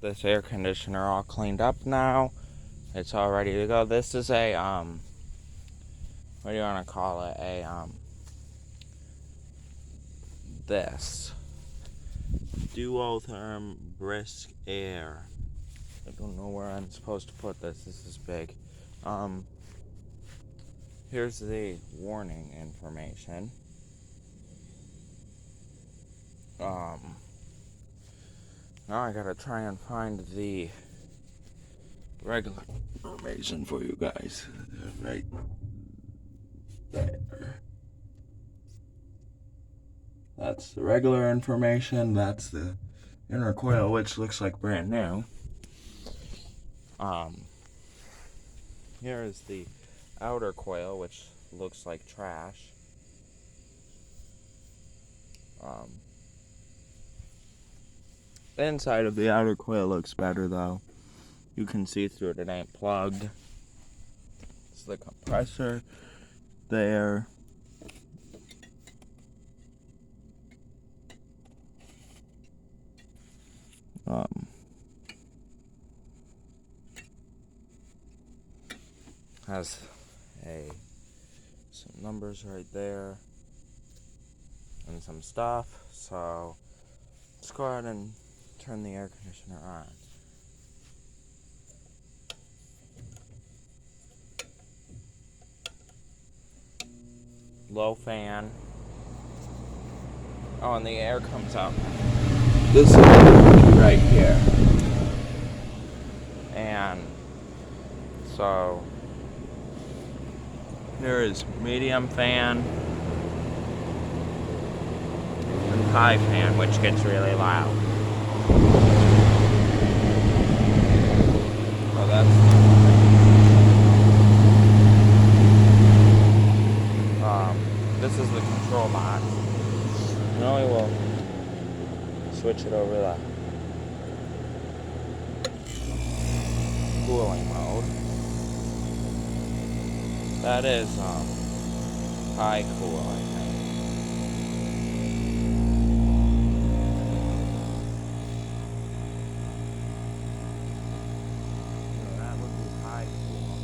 this air conditioner all cleaned up now. It's all ready to go. This is a, what do you want to call it? This. Duotherm Brisk Air. I don't know where I'm supposed to put this. This is big. Here's the warning information. Now I gotta try and find the regular information for you guys. Right there. That's the regular information. That's the inner coil, which looks like brand new. Here is the outer coil, which looks like trash. The inside of the outer coil looks better though. You can see through it, it ain't plugged. It's the compressor there. Has some numbers right there and some stuff. So let's go ahead and turn the air conditioner on. Low fan. Oh, and the air comes out this is right here. And so here is medium fan and high fan, which gets really loud. Oh, this is the control box. Now we will switch it over to cooling mode. That is high cool, I think. So that would be high cool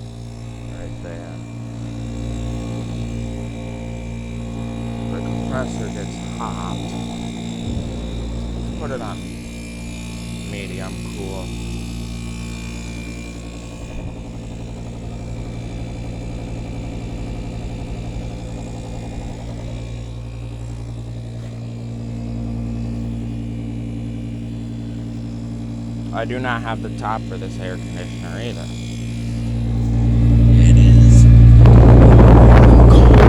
right there. The compressor gets hot. Let's put it on medium cool. I do not have the top for this air conditioner either. It is cold.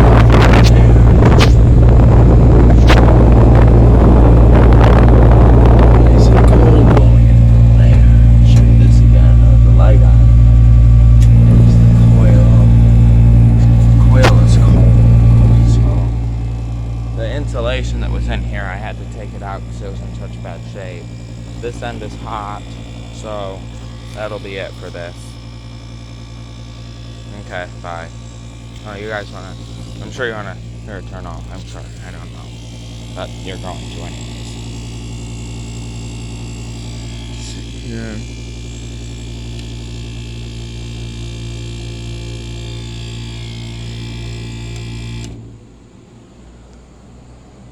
It's a cold blowing in there. Show you this again with the light on. There's the coil. The coil is cold. So the insulation that was in here, I had to take it out because it was in such bad shape. This end is hot, so that'll be it for this. Okay, bye. Oh, you guys wanna, I'm sure you wanna hear it turn off. I'm sorry, I don't know. But you're going to anyways. Sit here.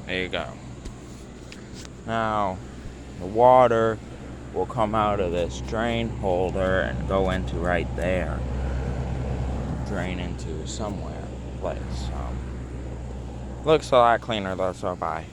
There you go. Now, the water will come out of this drain holder and go into right there. Drain into somewhere place. Looks a lot cleaner though, so bye.